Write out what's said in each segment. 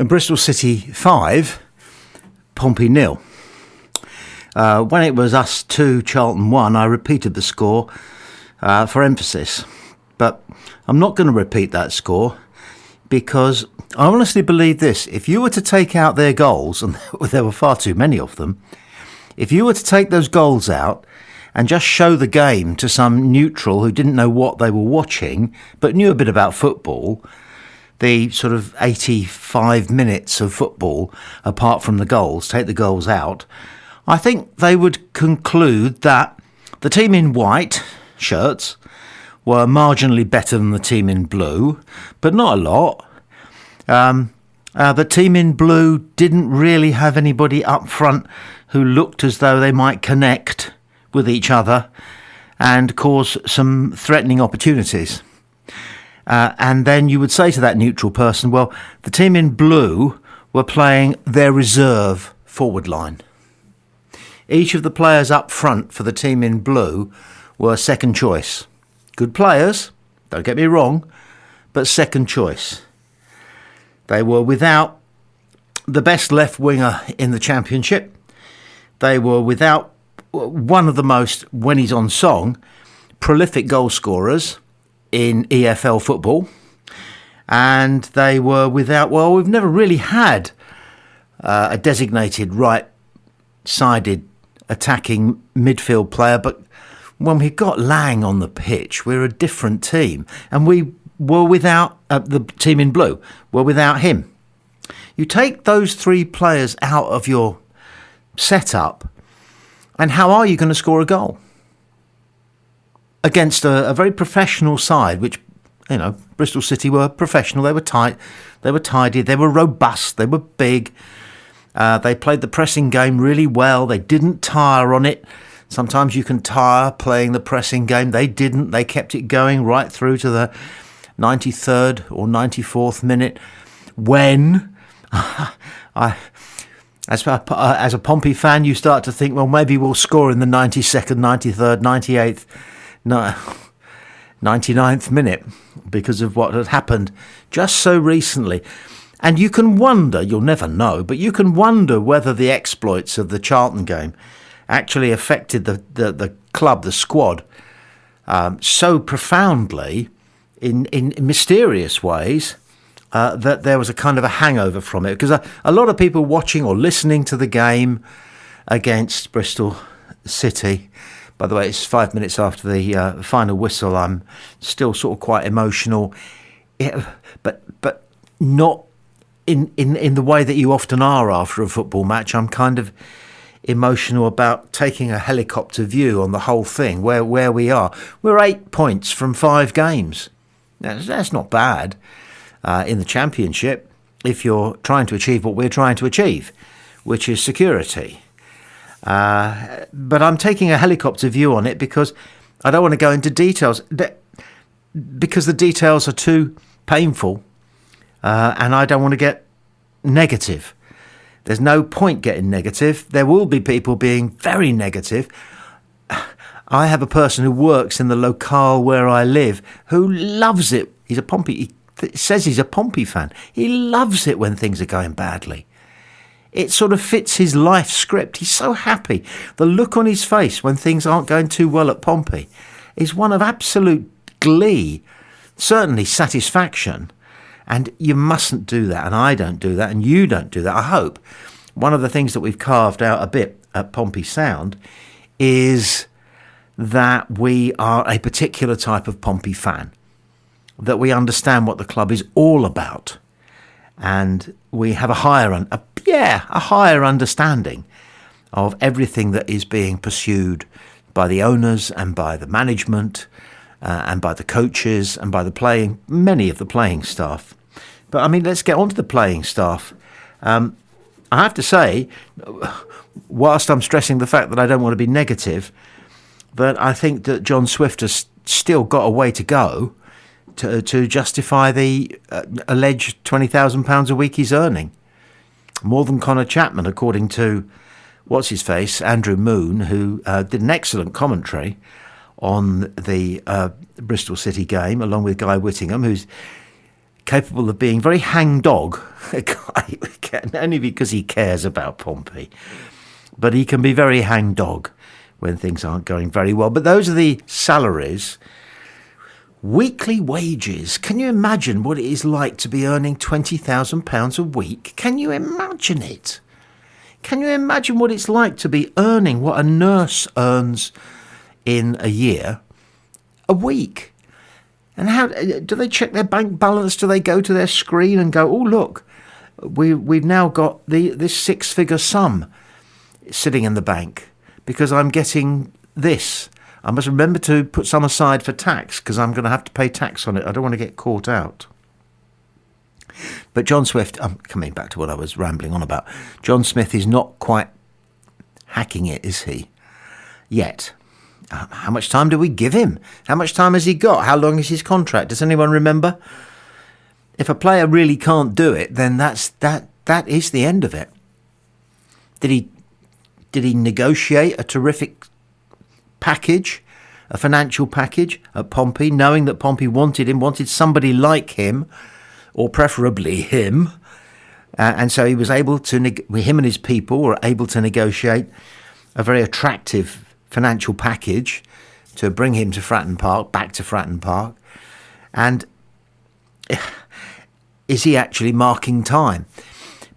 Bristol City 5, Pompey 0. When it was us 2, Charlton 1, I repeated the score for emphasis. But I'm not going to repeat that score because I honestly believe this. If you were to take out their goals, and there were far too many of them, if you were to take those goals out and just show the game to some neutral who didn't know what they were watching but knew a bit about football, the sort of 85 minutes of football apart from the goals, take the goals out, I think they would conclude that the team in white shirts were marginally better than the team in blue, but not a lot. The team in blue didn't really have anybody up front who looked as though they might connect with each other and cause some threatening opportunities. And then you would say to that neutral person, well, the team in blue were playing their reserve forward line. Each of the players up front for the team in blue were second choice. Good players, don't get me wrong, but second choice. They were without the best left winger in the Championship. They were without one of the most, when he's on song, prolific goal scorers in EFL football. And they were without, well, we've never really had a designated right-sided attacking midfield player, but when we got Lang on the pitch, we're a different team. And we were without, the team in blue, were without him. You take those three players out of your setup, and how are you going to score a goal? Against a very professional side, which, you know, Bristol City were professional, they were tight, they were tidy, they were robust, they were big. They played the pressing game really well. They didn't tire on it. Sometimes you can tire playing the pressing game. They didn't. They kept it going right through to the 93rd or 94th minute when, as a Pompey fan, you start to think, well, maybe we'll score in the 92nd, 93rd, 98th, 99th minute because of what had happened just so recently. And you can wonder, you'll never know, but you can wonder whether the exploits of the Charlton game actually affected the club, the squad, so profoundly in mysterious ways that there was a kind of a hangover from it. Because a lot of people watching or listening to the game against Bristol City, by the way, it's 5 minutes after the final whistle, I'm still sort of quite emotional, but not in the way that you often are after a football match. I'm kind of emotional about taking a helicopter view on the whole thing, where we are. We're 8 points from 5 games. That's not bad in the Championship if you're trying to achieve what we're trying to achieve, which is security. But I'm taking a helicopter view on it because I don't want to go into details, because the details are too painful. And I don't want to get negative. There's no point getting negative. There will be people being very negative. I have a person who works in the locale where I live who loves it. He's a Pompey. He says he's a Pompey fan. He loves it when things are going badly. It sort of fits his life script. He's so happy. The look on his face when things aren't going too well at Pompey is one of absolute glee, certainly satisfaction. And you mustn't do that, and I don't do that, and you don't do that, I hope. One of the things that we've carved out a bit at Pompey Sound is that we are a particular type of Pompey fan, that we understand what the club is all about, and we have a higher understanding of everything that is being pursued by the owners and by the management and by the coaches and by many of the playing staff. But I mean, let's get on to the playing staff. I have to say, whilst I'm stressing the fact that I don't want to be negative, that I think that John Swift has still got a way to go to justify the alleged £20,000 a week he's earning. More than Connor Chapman, according to what's-his-face, Andrew Moon, who did an excellent commentary on the Bristol City game, along with Guy Whittingham, who's capable of being very hang-dog, only because he cares about Pompey. But he can be very hang-dog when things aren't going very well. But those are the salaries. Weekly wages. Can you imagine what it is like to be earning £20,000 a week? Can you imagine it? Can you imagine what it's like to be earning what a nurse earns in a year, a week? And how do they check their bank balance? Do they go to their screen and go, oh, look, we've now got this six-figure sum sitting in the bank because I'm getting this. I must remember to put some aside for tax because I'm going to have to pay tax on it. I don't want to get caught out. But John Swift, I'm coming back to what I was rambling on about. John Smith is not quite hacking it, is he? Yet. How much time do we give him? How much time has he got? How long is his contract? Does anyone remember? If a player really can't do it, then that is the end of it. Did he negotiate a terrific package, a financial package at Pompey, knowing that Pompey wanted somebody like him, or preferably him, and so he was able to, him and his people were able to negotiate a very attractive financial package to bring him to Fratton Park, back to Fratton Park. And is he actually marking time?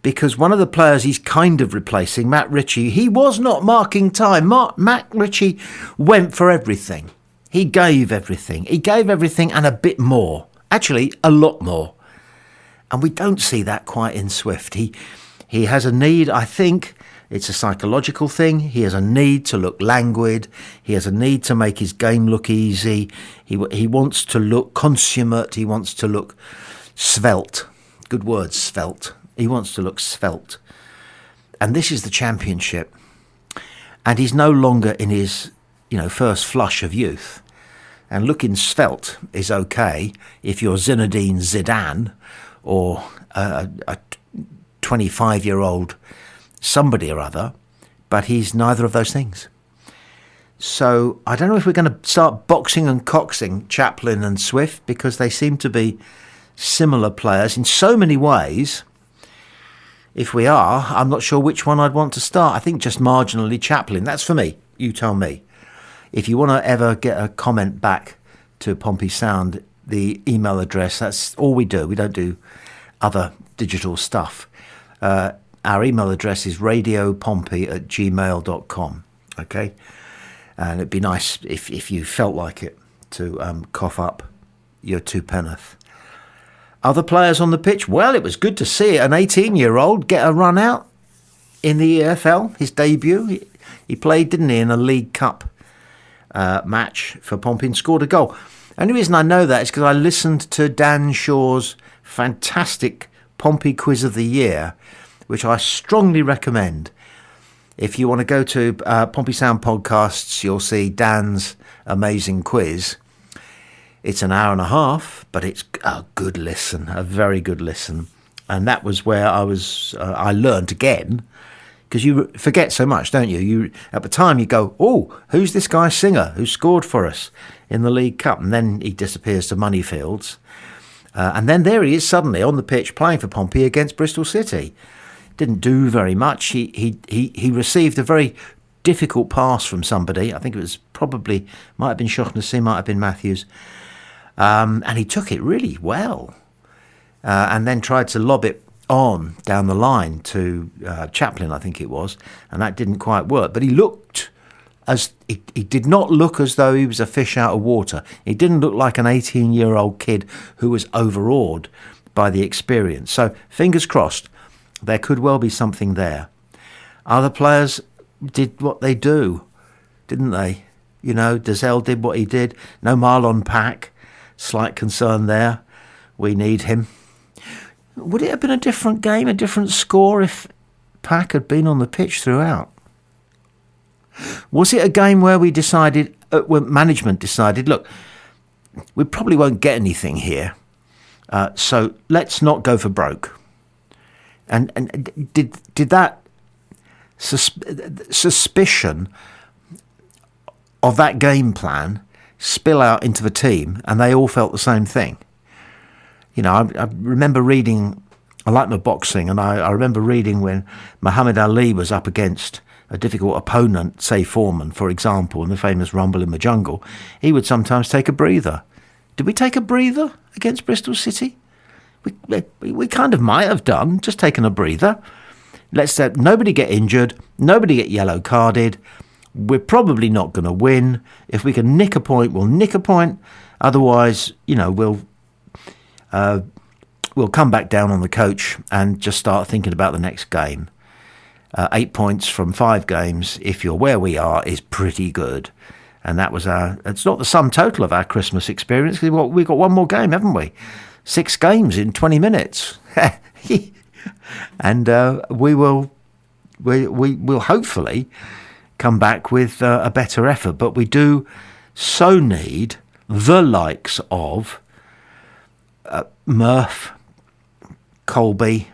Because one of the players he's kind of replacing, Matt Ritchie, he was not marking time. Matt Ritchie went for everything. He gave everything. He gave everything and a bit more. Actually, a lot more. And we don't see that quite in Swift. He has a need, I think, it's a psychological thing. He has a need to look languid. He has a need to make his game look easy. He wants to look consummate. He wants to look svelte. Good word, svelte. He wants to look svelte. And this is the Championship. And he's no longer in his, first flush of youth. And looking svelte is okay if you're Zinedine Zidane or a 25-year-old somebody or other, but he's neither of those things. So I don't know if we're going to start boxing and coxing Chaplin and Swift, because they seem to be similar players in so many ways. If we are, I'm not sure which one I'd want to start. I think just marginally Chaplin. That's for me. You tell me. If you want to ever get a comment back to Pompey Sound, the email address, that's all we do. We don't do other digital stuff. Our email address is radiopompey@gmail.com. Okay? And it'd be nice if you felt like it to cough up your twopenneth. Other players on the pitch? Well, it was good to see an 18-year-old get a run out in the EFL, his debut. He played, didn't he, in a League Cup match for Pompey and scored a goal. The only reason I know that is because I listened to Dan Shaw's fantastic Pompey Quiz of the Year, which I strongly recommend. If you want to go to Pompey Sound Podcasts, you'll see Dan's amazing quiz. It's an hour and a half, but it's a good listen, a very good listen. And that was where I learned again, because you forget so much, don't you? At the time you go, oh, who's this guy Singer who scored for us in the League Cup? And then he disappears to Moneyfields. And then there he is suddenly on the pitch playing for Pompey against Bristol City. Didn't do very much. He received a very difficult pass from somebody. I think it was might have been Shaughnessy, might have been Matthews. And he took it really well. And then tried to lob it on down the line to Chaplin, I think it was. And that didn't quite work. But he did not look as though he was a fish out of water. He didn't look like an 18-year-old kid who was overawed by the experience. So fingers crossed. There could well be something there. Other players did what they do, didn't they? Dazelle did what he did. No Marlon Pack. Slight concern there. We need him. Would it have been a different game, a different score if Pack had been on the pitch throughout? Was it a game where management decided, look, we probably won't get anything here, so let's not go for broke? And did that suspicion of that game plan spill out into the team, and they all felt the same thing? I remember reading, I like my boxing, and I remember reading when Muhammad Ali was up against a difficult opponent, say Foreman, for example, in the famous Rumble in the Jungle, he would sometimes take a breather. Did we take a breather against Bristol City? We kind of might have done, just taken a breather. Let's let nobody get injured, nobody get yellow carded. We're probably not going to win. If we can nick a point, we'll nick a point. Otherwise, we'll come back down on the coach and just start thinking about the next game. 8 points from 5 games, if you're where we are, is pretty good. And that was it's not the sum total of our Christmas experience. We've got one more game, haven't we? 6 games in 20 minutes. And we'll hopefully come back with a better effort. But we do so need the likes of Murph, Colby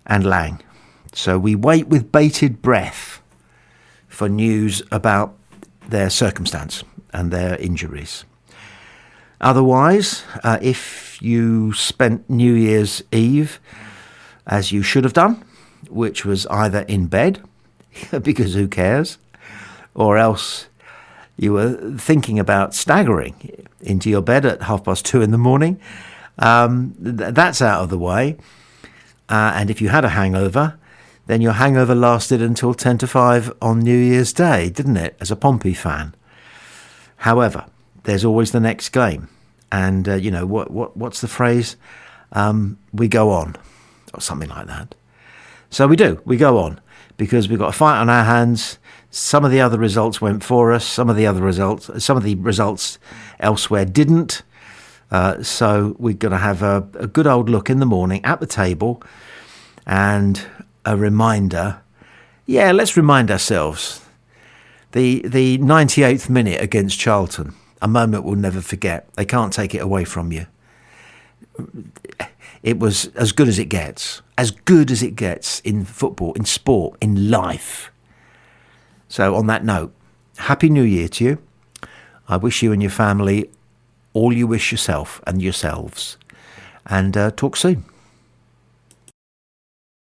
and Lang. So we wait with bated breath for news about their circumstance and their injuries. Otherwise, if you spent New Year's Eve as you should have done, which was either in bed, because who cares, or else you were thinking about staggering into your bed at 2:30 in the morning, that's out of the way. And if you had a hangover, then your hangover lasted until 10 to 5 on New Year's Day, didn't it, as a Pompey fan? However, there's always the next game. And, what's the phrase? We go on, or something like that. So we do. We go on, because we've got a fight on our hands. Some of the other results went for us. Some of the results elsewhere didn't. So we're going to have a good old look in the morning at the table and a reminder. Yeah, let's remind ourselves. The 98th minute against Charlton, a moment we'll never forget. They can't take it away from you. It was as good as it gets in football, in sport, in life. So on that note, Happy New Year to you. I wish you and your family all you wish yourself and yourselves. And talk soon.